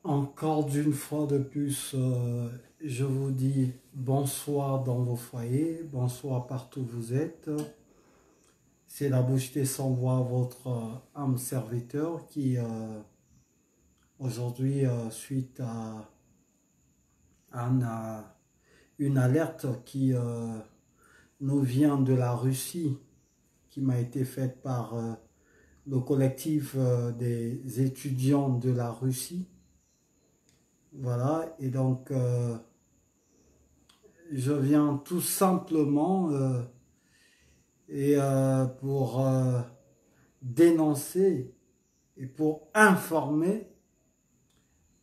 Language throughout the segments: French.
Encore d'une fois de plus, je vous dis bonsoir dans vos foyers, bonsoir partout où vous êtes. C'est la bouche des sans voix, votre âme serviteur qui, aujourd'hui, suite à une alerte qui nous vient de la Russie, qui m'a été faite par le collectif des étudiants de la Russie. Voilà, et donc je viens tout simplement pour dénoncer et pour informer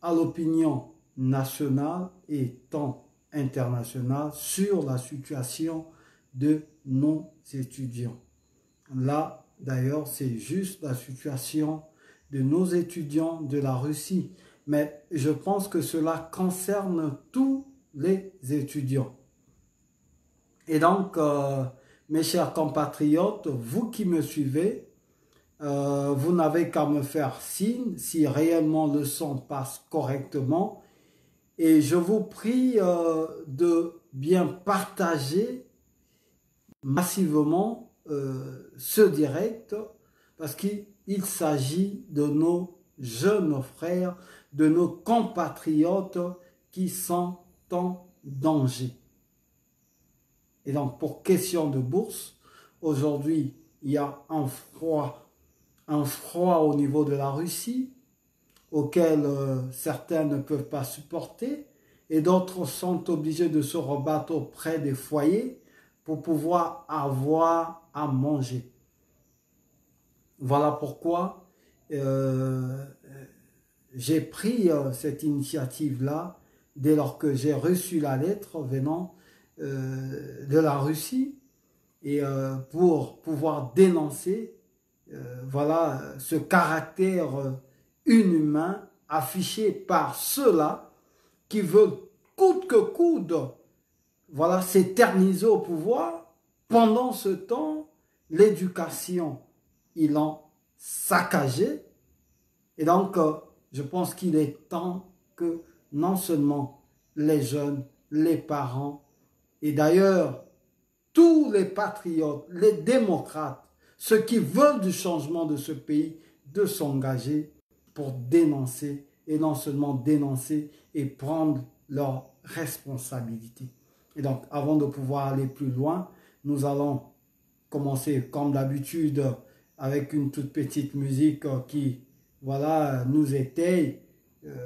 à l'opinion nationale et tant internationale sur la situation de nos étudiants. Là, d'ailleurs, c'est juste la situation de nos étudiants de la Russie. Mais je pense que cela concerne tous les étudiants. Et donc, mes chers compatriotes, vous qui me suivez, vous n'avez qu'à me faire signe si réellement le son passe correctement. Et je vous prie de bien partager massivement ce direct parce qu'il s'agit de nos jeunes frères, de nos compatriotes qui sont en danger. Et donc, pour question de bourse, aujourd'hui, il y a un froid au niveau de la Russie, auquel certains ne peuvent pas supporter, et d'autres sont obligés de se rebattre auprès des foyers pour pouvoir avoir à manger. Voilà pourquoi j'ai pris cette initiative-là dès lors que j'ai reçu la lettre venant de la Russie et pour pouvoir dénoncer voilà, ce caractère inhumain affiché par ceux-là qui veulent coûte que coûte voilà, s'éterniser au pouvoir. Pendant ce temps, l'éducation, ils l'ont saccagée. Et donc, je pense qu'il est temps que non seulement les jeunes, les parents, et d'ailleurs, tous les patriotes, les démocrates, ceux qui veulent du changement de ce pays, de s'engager pour dénoncer, et non seulement dénoncer, et prendre leurs responsabilités. Et donc, avant de pouvoir aller plus loin, nous allons commencer comme d'habitude avec une toute petite musique qui, voilà, nous étaye.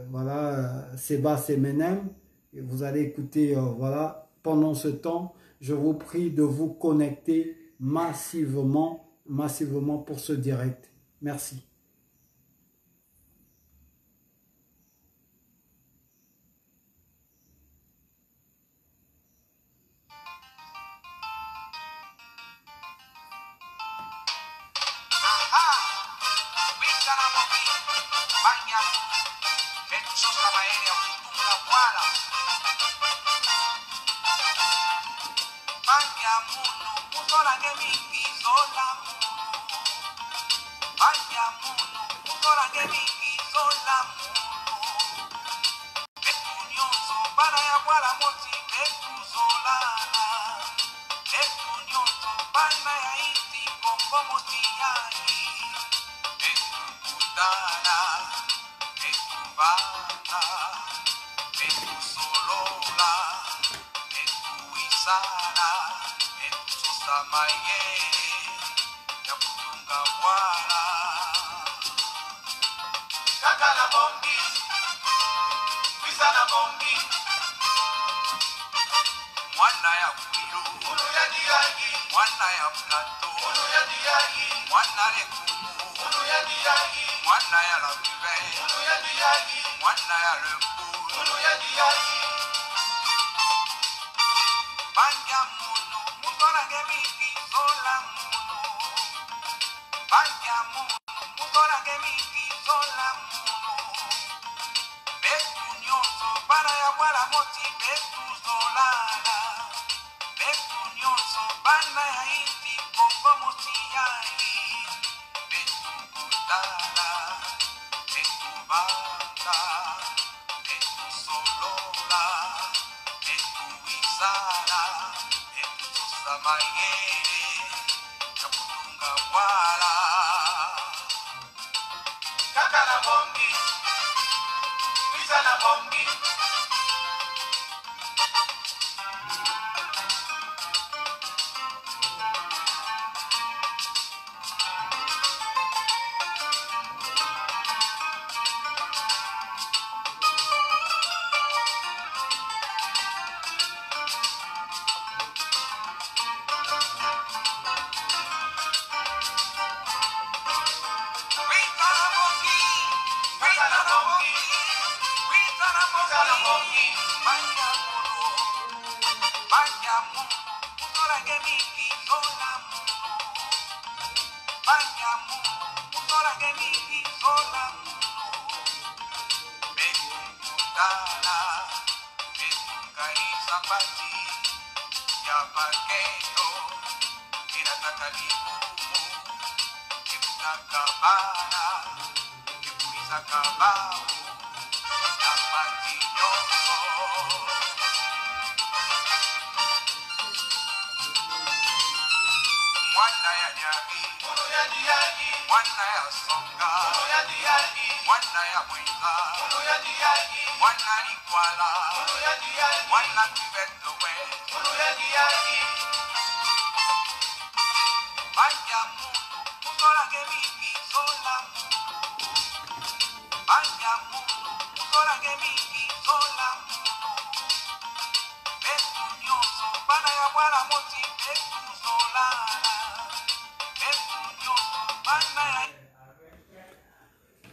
Voilà, Seba Semenem. Et vous allez écouter, voilà, pendant ce temps, je vous prie de vous connecter massivement pour ce direct. Merci. Betubutala, betubanga.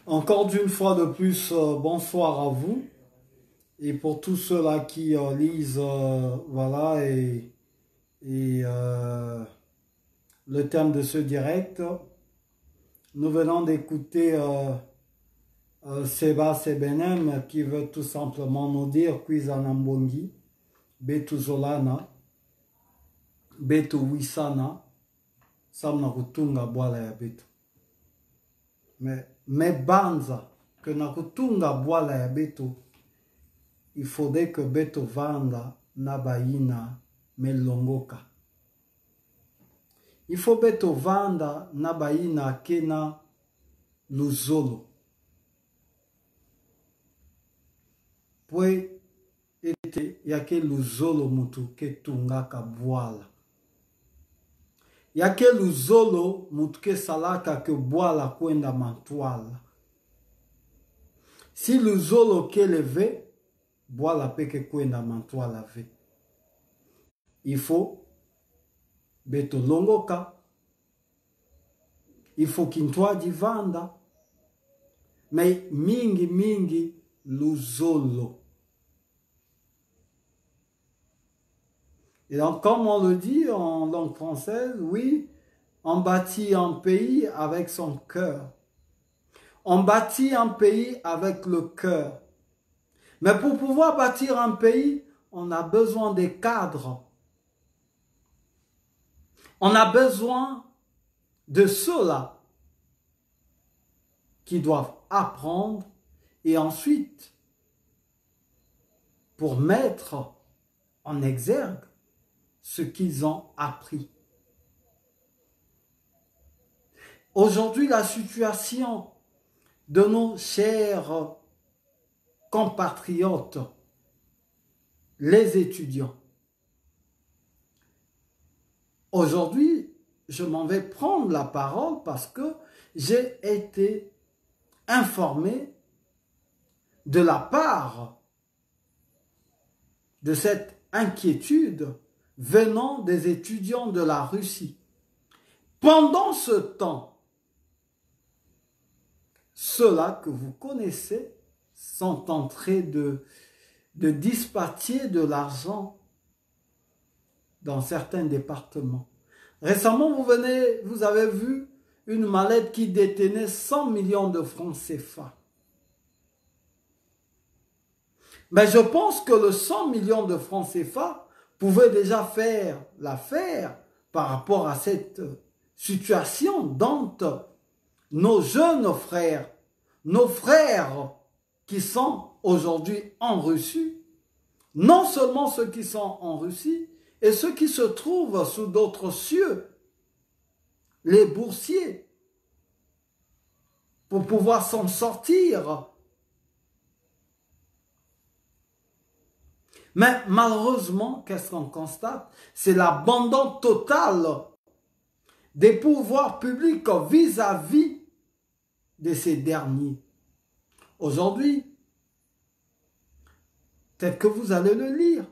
Encore d'une fois de plus, bonsoir à vous. Et pour tous ceux-là qui lisent, voilà, et le thème de ce direct, nous venons d'écouter Seba Sebenem qui veut tout simplement nous dire Kwizanambongi, Betu Zolana, Betu Wisana, Samna Rutunga Bwala ya Betu. Mais banza que nakutunga Bwala ya Betu, il faudrait que Betu Vanda Nabaina Melongoka. Il faut Betu Vanda Nabaina Kena Luzolo. Pwe ete yake luzolo mutu ke tungaka Bwala. Yake luzolo mutu ke salaka ke Bwala kwenda mantwala. Si luzolo ke leve, Bwala peke kwenda mantwala ve. Il faut Betu longoka. Il faut kintwa divanda. Mais mingi luzolo. Et donc, comme on le dit en langue française, oui, on bâtit un pays avec son cœur. On bâtit un pays avec le cœur. Mais pour pouvoir bâtir un pays, on a besoin des cadres. On a besoin de ceux-là qui doivent apprendre et ensuite, pour mettre en exergue ce qu'ils ont appris. Aujourd'hui, la situation de nos chers compatriotes, les étudiants. Aujourd'hui, je m'en vais prendre la parole parce que j'ai été informé de la part de cette inquiétude venant des étudiants de la Russie. Pendant ce temps, ceux-là que vous connaissez sont en train de dispatcher de l'argent dans certains départements. Récemment, vous avez vu une mallette qui détenait 100 millions de francs CFA. Mais je pense que le 100 millions de francs CFA pouvait déjà faire l'affaire par rapport à cette situation dont nos jeunes frères, nos frères qui sont aujourd'hui en Russie, non seulement ceux qui sont en Russie, et ceux qui se trouvent sous d'autres cieux, les boursiers, pour pouvoir s'en sortir. Mais malheureusement, qu'est-ce qu'on constate? C'est l'abandon total des pouvoirs publics vis-à-vis de ces derniers. Aujourd'hui, peut-être que vous allez le lire,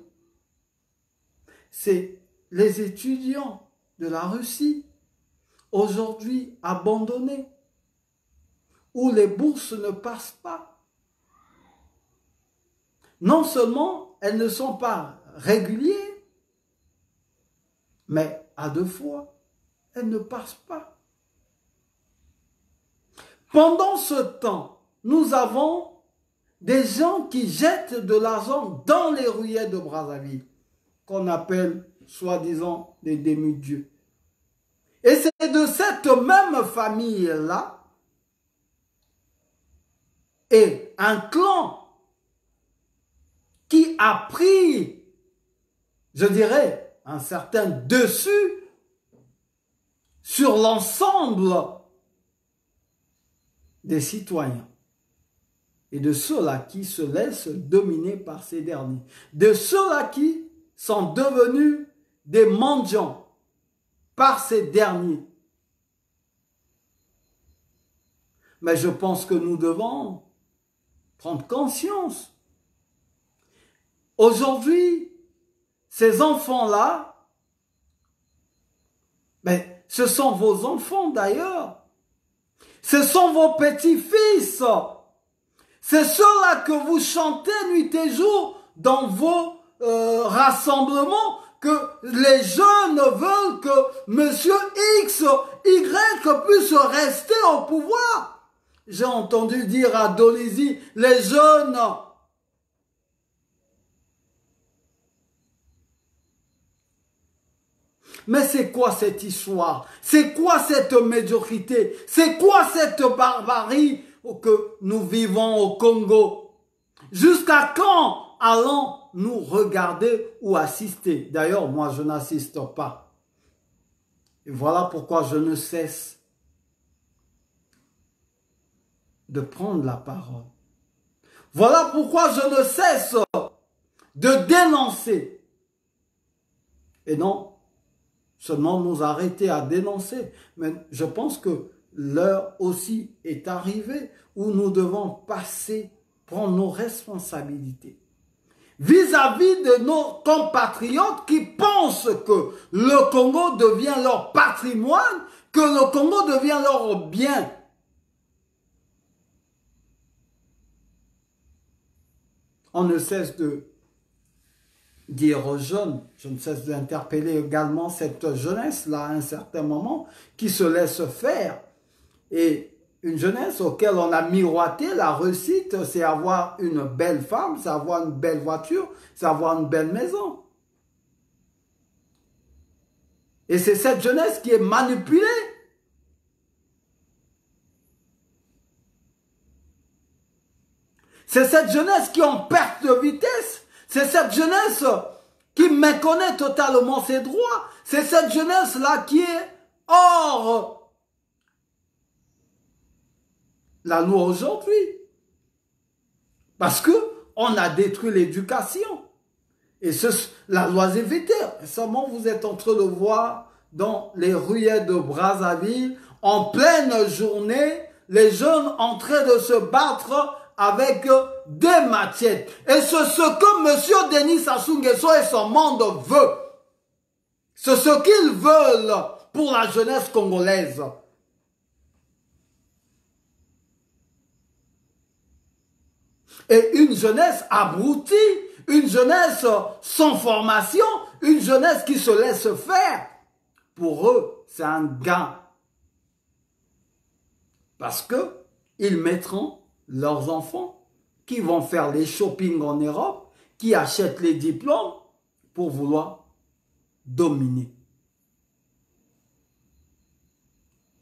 c'est les étudiants de la Russie, aujourd'hui abandonnés, où les bourses ne passent pas. Non seulement elles ne sont pas régulières, mais à deux fois, elles ne passent pas. Pendant ce temps, nous avons des gens qui jettent de l'argent dans les ruelles de Brazzaville, qu'on appelle soi-disant des demi-dieux. Et c'est de cette même famille-là et un clan qui a pris, je dirais, un certain dessus sur l'ensemble des citoyens et de ceux-là qui se laissent dominer par ces derniers, de ceux-là qui sont devenus des mendiants par ces derniers. Mais je pense que nous devons prendre conscience. Aujourd'hui, ces enfants-là, mais ce sont vos enfants d'ailleurs. Ce sont vos petits-fils. C'est ceux-là que vous chantez nuit et jour dans vos rassemblements, que les jeunes veulent que Monsieur X, Y puisse rester au pouvoir. J'ai entendu dire à Dolisie, les jeunes. Mais c'est quoi cette histoire? C'est quoi cette médiocrité? C'est quoi cette barbarie que nous vivons au Congo? Jusqu'à quand allons-nous regarder ou assister? D'ailleurs, moi, je n'assiste pas. Et voilà pourquoi je ne cesse de prendre la parole. Voilà pourquoi je ne cesse de dénoncer. Et non seulement nous arrêter à dénoncer, mais je pense que l'heure aussi est arrivée où nous devons passer, prendre nos responsabilités vis-à-vis de nos compatriotes qui pensent que le Congo devient leur patrimoine, que le Congo devient leur bien. On ne cesse de dire aux jeunes, je ne cesse d'interpeller également cette jeunesse-là à un certain moment, qui se laisse faire. Et une jeunesse auquel on a miroité la réussite, c'est avoir une belle femme, c'est avoir une belle voiture, c'est avoir une belle maison. Et c'est cette jeunesse qui est manipulée. C'est cette jeunesse qui est en perte de vitesse. C'est cette jeunesse qui méconnaît totalement ses droits. C'est cette jeunesse-là qui est hors la loi aujourd'hui. Parce que on a détruit l'éducation. Et la loisiveté, récemment vous êtes en train de voir dans les ruelles de Brazzaville, en pleine journée, les jeunes en train de se battre avec des machettes. Et c'est ce que M. Denis Sassou Nguesso et son monde veut. C'est ce qu'ils veulent pour la jeunesse congolaise. Et une jeunesse abrutie, une jeunesse sans formation, une jeunesse qui se laisse faire. Pour eux, c'est un gain. Parce que ils mettront leurs enfants qui vont faire les shopping en Europe, qui achètent les diplômes pour vouloir dominer.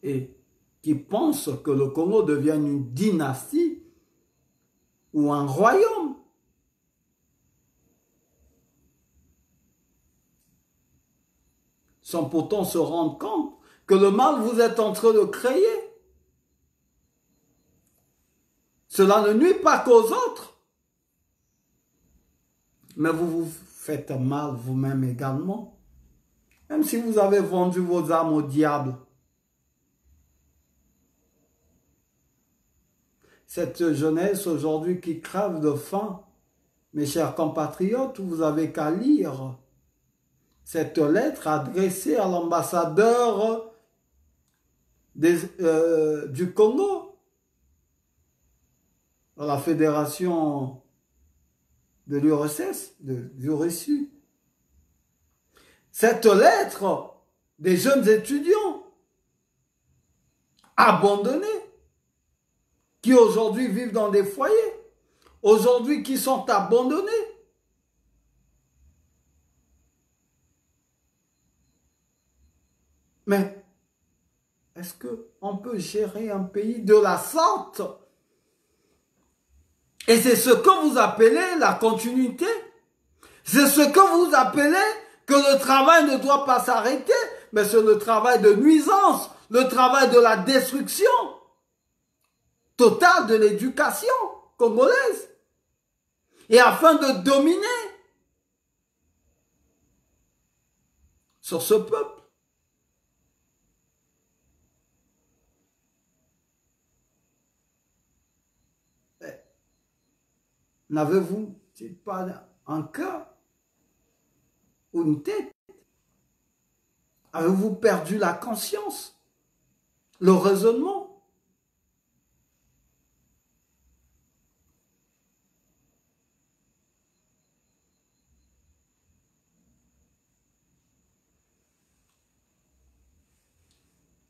Et qui pensent que le Congo devienne une dynastie ou un royaume. sans pourtant se rendre compte que le mal vous êtes en train de créer. Cela ne nuit pas qu'aux autres, mais vous vous faites mal vous-même également. Même si vous avez vendu vos âmes au diable. Cette jeunesse aujourd'hui qui crève de faim, mes chers compatriotes, vous avez qu'à lire cette lettre adressée à l'ambassadeur du Congo, dans la fédération de l'URSS, du Russie. Cette lettre des jeunes étudiants abandonnés, qui aujourd'hui vivent dans des foyers, aujourd'hui qui sont abandonnés. Mais est-ce qu'on peut gérer un pays de la sorte? Et c'est ce que vous appelez la continuité. C'est ce que vous appelez que le travail ne doit pas s'arrêter, mais c'est le travail de nuisance, le travail de la destruction totale de l'éducation congolaise. Et afin de dominer sur ce peuple. N'avez-vous pas un cœur ou une tête? Avez-vous perdu la conscience, le raisonnement?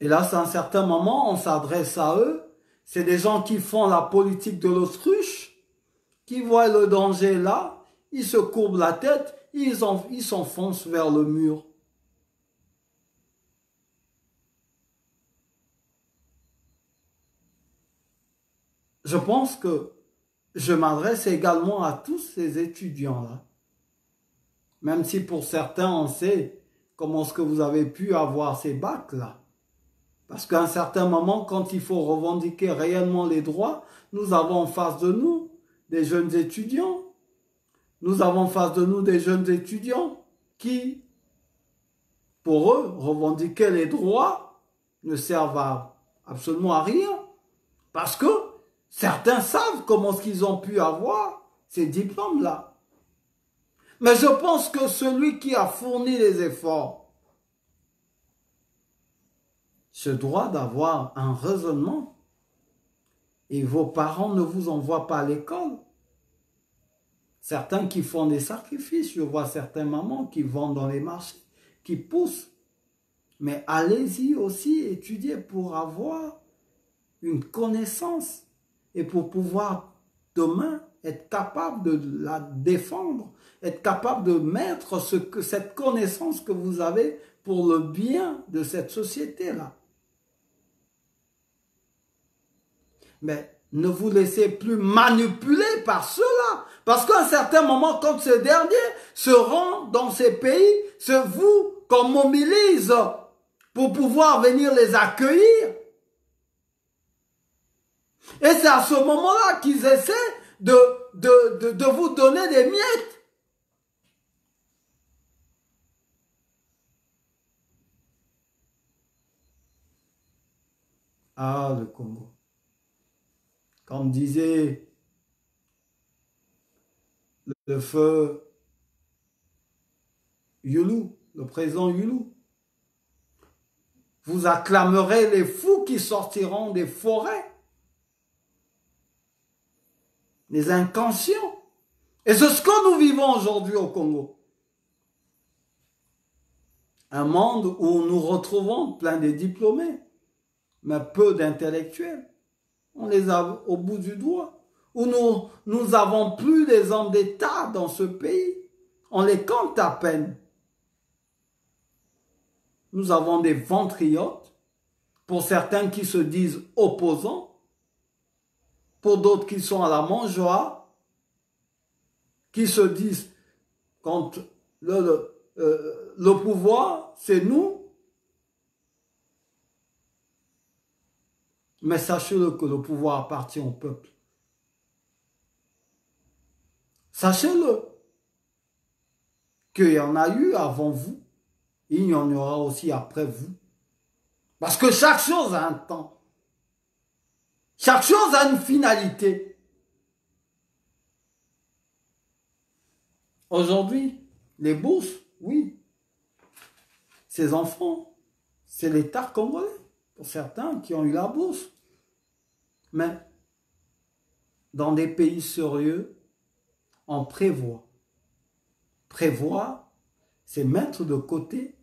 Et là, c'est à un certain moment, on s'adresse à eux. C'est des gens qui font la politique de l'autruche, qui voient le danger là, ils se courbent la tête, ils s'enfoncent vers le mur. Je pense que je m'adresse également à tous ces étudiants-là. Même si pour certains, on sait comment est-ce que vous avez pu avoir ces bacs-là. Parce qu'à un certain moment, quand il faut revendiquer réellement les droits, nous avons en face de nous des jeunes étudiants. Nous avons en face de nous des jeunes étudiants qui, pour eux, revendiquer les droits ne servent absolument à rien. Parce que certains savent comment est-ce qu'ils ont pu avoir ces diplômes-là. Mais je pense que celui qui a fourni les efforts se doit d'avoir un raisonnement. Et vos parents ne vous envoient pas à l'école. Certains qui font des sacrifices, je vois certaines mamans qui vendent dans les marchés, qui poussent. Mais allez-y aussi étudier pour avoir une connaissance et pour pouvoir demain être capable de la défendre, être capable de mettre cette connaissance que vous avez pour le bien de cette société-là. Mais ne vous laissez plus manipuler par ceux-là. Parce qu'à un certain moment, quand ces derniers se rendent dans ces pays, c'est vous qu'on mobilise pour pouvoir venir les accueillir. Et c'est à ce moment-là qu'ils essaient de vous donner des miettes. Ah, le Congo. Comme disait le feu Youlou, le président Youlou, vous acclamerez les fous qui sortiront des forêts, les inconscients. Et c'est ce que nous vivons aujourd'hui au Congo. Un monde où nous retrouvons plein de diplômés, mais peu d'intellectuels. On les a au bout du doigt. Où nous avons plus les hommes d'État dans ce pays. On les compte à peine. Nous avons des ventriotes, pour certains qui se disent opposants, pour d'autres qui sont à la mangeoire, qui se disent, quand le pouvoir, c'est nous. Mais sachez-le que le pouvoir appartient au peuple. Sachez-le qu'il y en a eu avant vous, et il y en aura aussi après vous. Parce que chaque chose a un temps. Chaque chose a une finalité. Aujourd'hui, les bourses, oui. Ces enfants, c'est l'État congolais, pour certains qui ont eu la bourse. Mais dans des pays sérieux, on prévoit. Prévoir, c'est mettre de côté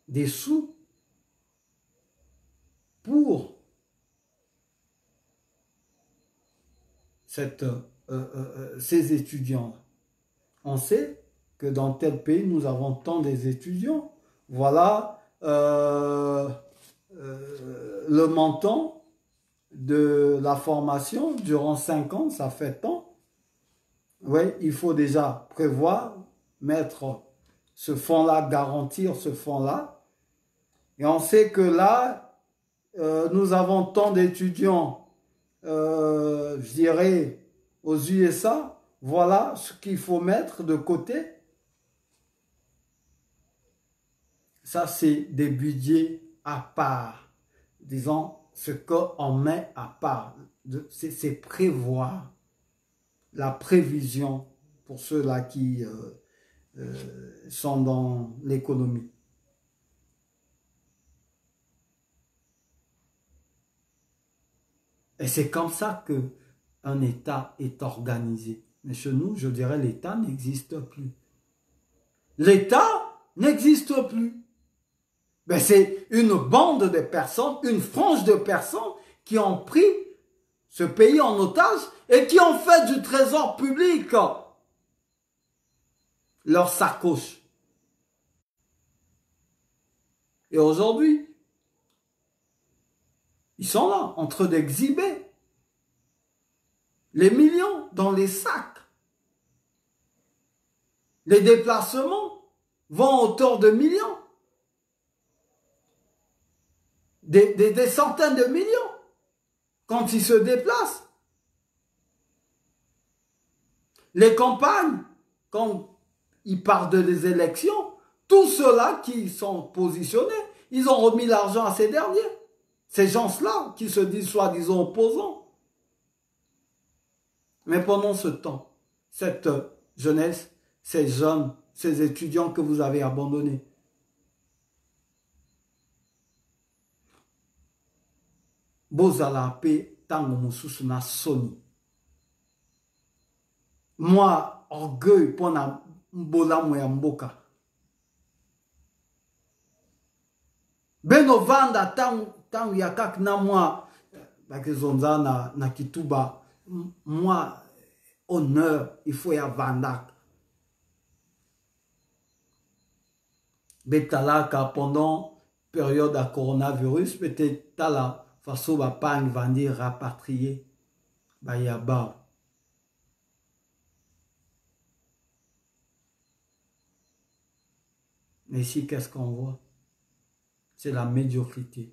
des sous pour ces étudiants. On sait que dans tel pays, nous avons tant des étudiants. Voilà le montant de la formation durant 5 ans, ça fait tant. Oui, il faut déjà prévoir, mettre ce fonds-là, garantir ce fonds-là. Et on sait que là, nous avons tant d'étudiants, je dirais, aux USA. Voilà ce qu'il faut mettre de côté. Ça, c'est des budgets à part. Disons, ce qu'on met à part. C'est prévoir. La prévision pour ceux-là qui sont dans l'économie. Et c'est comme ça qu'un État est organisé. Mais chez nous, je dirais, l'État n'existe plus. L'État n'existe plus. Mais c'est une bande de personnes, une frange de personnes qui ont pris ce pays en otage et qui ont fait du trésor public leur sacoche. Et aujourd'hui, ils sont là, en train d'exhiber les millions dans les sacs. Les déplacements vont autour de millions. Des centaines de millions quand ils se déplacent. Les campagnes, quand ils parlent des élections, tous ceux-là qui sont positionnés, ils ont remis l'argent à ces derniers. Ces gens-là qui se disent soi-disant opposants. Mais pendant ce temps, cette jeunesse, ces jeunes, ces étudiants que vous avez abandonnés, bozala pe tango mosusu na soni. Moi, orgueil pona mbolamu ya mboka. Beno vanda tango ya kak na moi, bakezonza na kituba, moi, honneur, il faut ya vandak. Betalaka pendant période à coronavirus, peut-être tala. Faso ba pang vandi rapatrié ba yaba. Mais ici, qu'est-ce qu'on voit? C'est la médiocrité.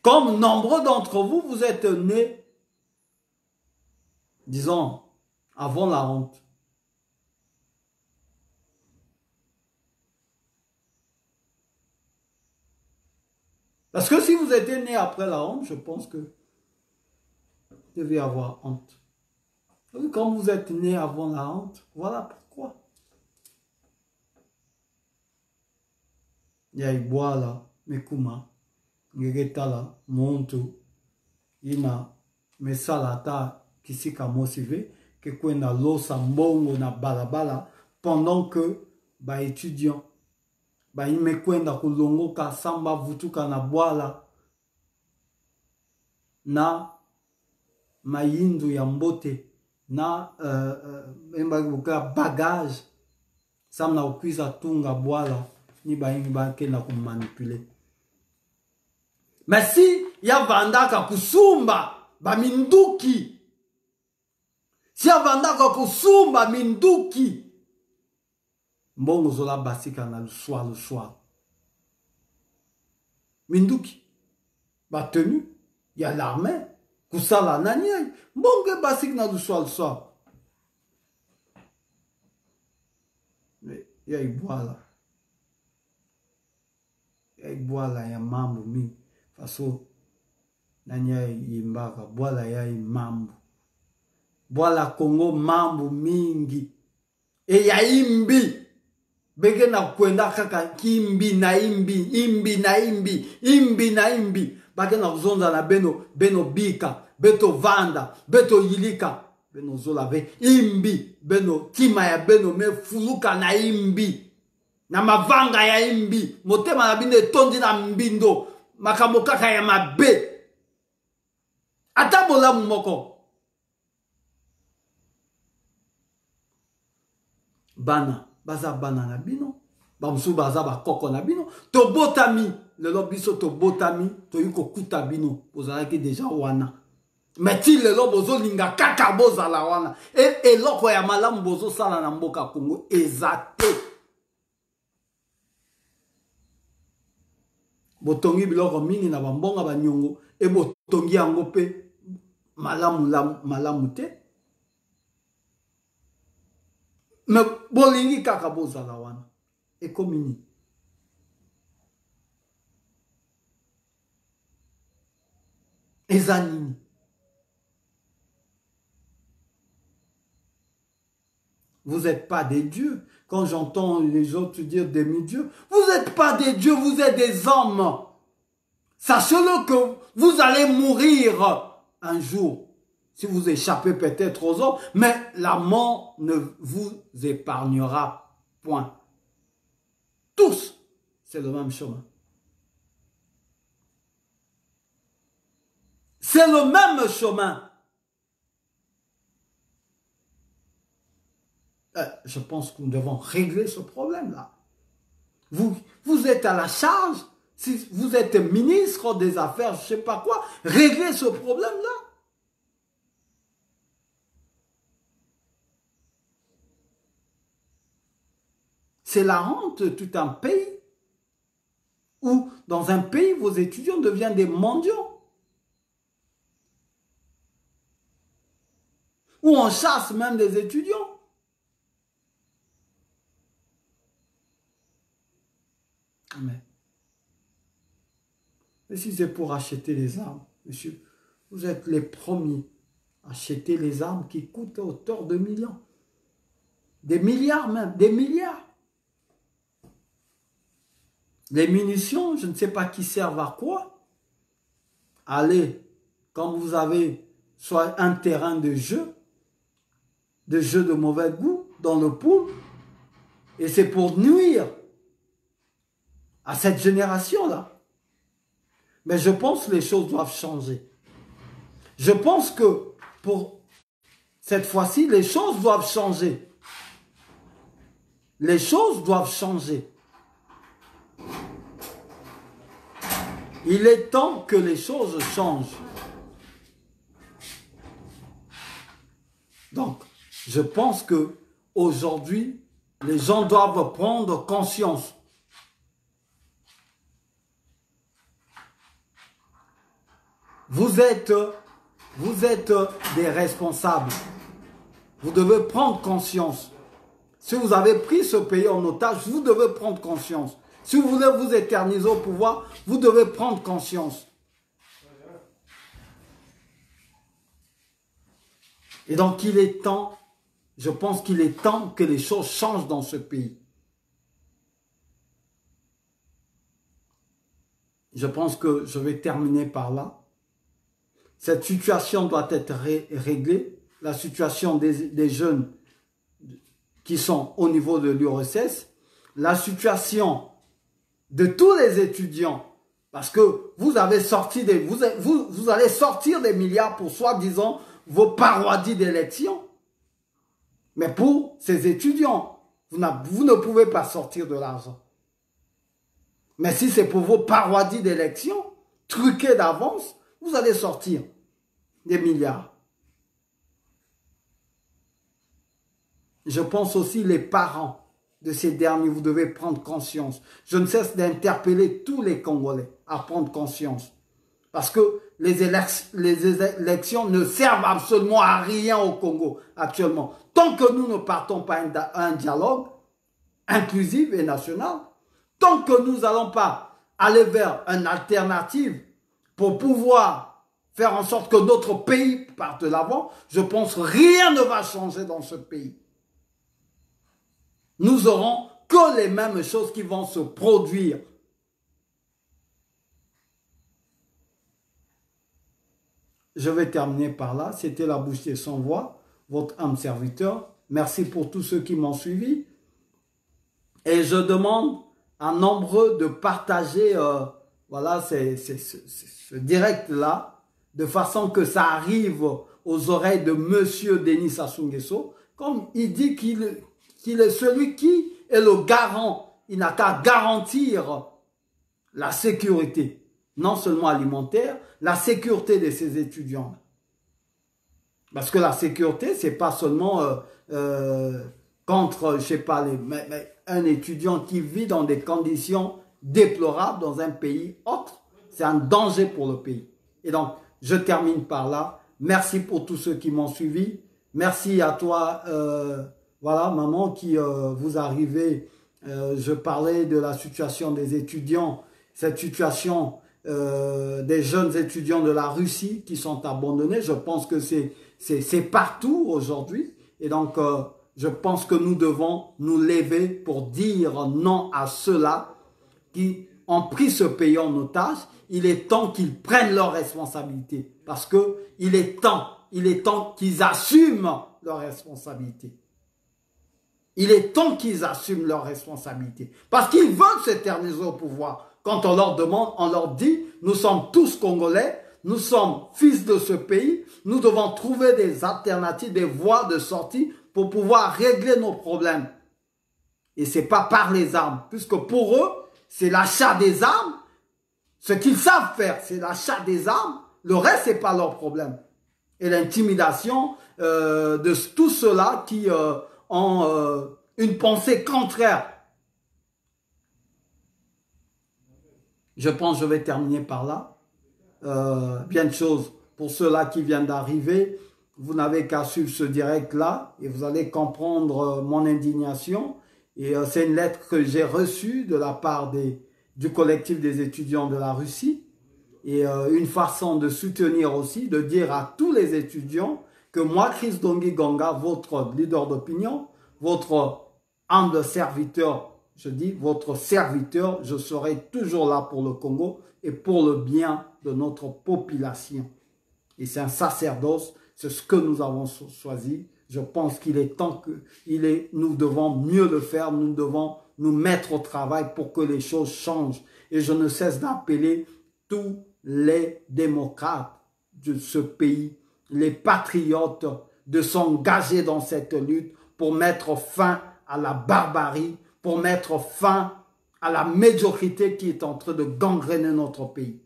Comme nombreux d'entre vous, vous êtes nés, disons, avant la honte. Parce que si vous étiez né après la honte, je pense que vous devez avoir honte. Quand vous êtes né avant la honte, voilà pourquoi. Il y a Iboala, Mekuma, Ngegetala, Montu, Ina, Mesalata, Kisika Mosive, que kwenda losa mbongo na balabala, pendant que, ba étudiant, ba imekwenda kulongoka samba vutuka na boala, na mayindu ya mbote, na bagage, samna ukwiza tunga boala, ni ba kenda kumanipuler. Mais si ya vandaka kusumba ba minduki, si ya vandaka kusumba minduki, Mbongo zola basika na le soir. Minduki. Ba tenu. Il y a l'armée. Kusala nani. Mbongo basika na le soir. Mais il y a Iboala. Il y a Iboala, il y a mambo mi. Faso. Nani ya imbaka. Boala ya mambo. Boala Congo mambo mingi. E ya imbi. Bege na kwenda kaka kimbi na imbi na imbi. Bage na zonza na beno bika, beto vanda, beto yilika, beno zolave imbi, beno tima ya beno me fuluka na imbi. Na mavanga ya imbi, motema na bine tondi na mbindo, makambo kaka ya mabe. Atabola mumoko. Bana. Baza bana na bino, bamsu baza ba koko na bino, to botami, le lobiso to botami, to yuko kuta bino, ozalaki deja wana. Meti le lobozo linga kaka boza la wana, e loko ya malamu bozo sala na mboka Congo, ezate. Botongi biloko mingi na bambonga banyongo, e botongi yango pe malamu te. Mais bolingi kaka bozala wana ekomini ezanini vous n'êtes pas des dieux. Quand j'entends les autres dire demi-dieux, vous n'êtes pas des dieux, vous êtes des hommes. Sachez-le que vous allez mourir un jour. Si vous échappez peut-être aux hommes, mais la mort ne vous épargnera point. Tous, c'est le même chemin. C'est le même chemin. Je pense que nous devons régler ce problème-là. Vous êtes à la charge, si vous êtes ministre des Affaires, je ne sais pas quoi, réglez ce problème-là. C'est la honte, tout un pays, où dans un pays, vos étudiants deviennent des mendiants. Où on chasse même des étudiants. Mais si c'est pour acheter les armes, monsieur, vous êtes les premiers à acheter les armes qui coûtent à hauteur de millions. Des milliards même, des milliards. Les munitions, je ne sais pas qui servent à quoi. Allez, quand vous avez soit un terrain de jeu de mauvais goût dans le pool, et c'est pour nuire à cette génération-là. Mais je pense que les choses doivent changer. Je pense que pour cette fois-ci, les choses doivent changer. Les choses doivent changer. Il est temps que les choses changent. Donc, je pense que aujourd'hui, les gens doivent prendre conscience. Vous êtes des responsables. Vous devez prendre conscience. Si vous avez pris ce pays en otage, vous devez prendre conscience. Si vous voulez vous éterniser au pouvoir, vous devez prendre conscience. Et donc il est temps, je pense qu'il est temps que les choses changent dans ce pays. Je pense que je vais terminer par là. Cette situation doit être réglée. La situation des jeunes qui sont au niveau de l'URSS. La situation de tous les étudiants. Parce que vous avez sorti vous allez sortir des milliards pour soi-disant vos parodies d'élection. Mais pour ces étudiants, vous ne pouvez pas sortir de l'argent. Mais si c'est pour vos parodies d'élection, truquées d'avance, vous allez sortir des milliards. Je pense aussi les parents de ces derniers. Vous devez prendre conscience. Je ne cesse d'interpeller tous les Congolais à prendre conscience. Parce que les élections ne servent absolument à rien au Congo actuellement. Tant que nous ne partons pas un dialogue inclusif et national, tant que nous n'allons pas aller vers une alternative pour pouvoir faire en sorte que notre pays parte de l'avant, je pense que rien ne va changer dans ce pays. Nous aurons que les mêmes choses qui vont se produire. Je vais terminer par là. C'était La Bouche des Sans Voix, votre âme serviteur. Merci pour tous ceux qui m'ont suivi. Et je demande à nombreux de partager voilà, ce direct-là, de façon que ça arrive aux oreilles de Monsieur Denis Sassou Nguesso, comme il dit qu'il est celui qui est le garant. Il n'a qu'à garantir la sécurité, non seulement alimentaire, la sécurité de ses étudiants. Parce que la sécurité, c'est pas seulement contre, je sais pas, un étudiant qui vit dans des conditions déplorables dans un pays autre. C'est un danger pour le pays. Et donc, je termine par là. Merci pour tous ceux qui m'ont suivi. Merci à toi, voilà, maman, qui vous arrivez. Je parlais de la situation des étudiants, cette situation des jeunes étudiants de la Russie qui sont abandonnés. Je pense que c'est partout aujourd'hui. Et donc, je pense que nous devons nous lever pour dire non à ceux-là qui ont pris ce pays en otage. Il est temps qu'ils prennent leurs responsabilités. Parce que il est temps qu'ils assument leurs responsabilités. Il est temps qu'ils assument leurs responsabilités. Parce qu'ils veulent s'éterniser au pouvoir. Quand on leur demande, on leur dit, nous sommes tous Congolais, nous sommes fils de ce pays, nous devons trouver des alternatives, des voies de sortie pour pouvoir régler nos problèmes. Et ce n'est pas par les armes, puisque pour eux, c'est l'achat des armes. Ce qu'ils savent faire, c'est l'achat des armes. Le reste, ce n'est pas leur problème. Et l'intimidation de tous ceux-là qui ont une pensée contraire. Je pense que je vais terminer par là. Bien de choses pour ceux-là qui viennent d'arriver. Vous n'avez qu'à suivre ce direct-là et vous allez comprendre mon indignation. Et c'est une lettre que j'ai reçue de la part du collectif des étudiants de la Russie. Et une façon de soutenir aussi, de dire à tous les étudiants que moi, Chris Dongui Ganga, votre leader d'opinion, votre humble serviteur, je dis votre serviteur, je serai toujours là pour le Congo et pour le bien de notre population. Et c'est un sacerdoce, c'est ce que nous avons choisi. Je pense qu'il est temps que nous devons mieux le faire, nous devons nous mettre au travail pour que les choses changent. Et je ne cesse d'appeler tous les démocrates de ce pays, les patriotes, de s'engager dans cette lutte pour mettre fin à la barbarie, pour mettre fin à la médiocrité qui est en train de gangréner notre pays.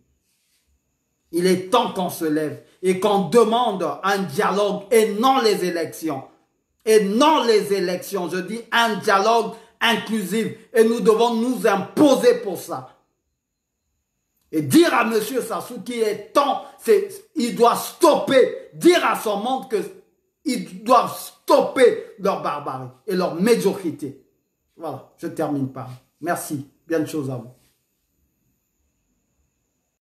Il est temps qu'on se lève et qu'on demande un dialogue et non les élections. Et non les élections, je dis un dialogue inclusif. Et nous devons nous imposer pour ça. Et dire à M. Sassou qu'il est temps, il doit stopper, dire à son monde qu'ils doivent stopper leur barbarie et leur médiocrité. Voilà, je termine par là. Merci, bien de choses à vous.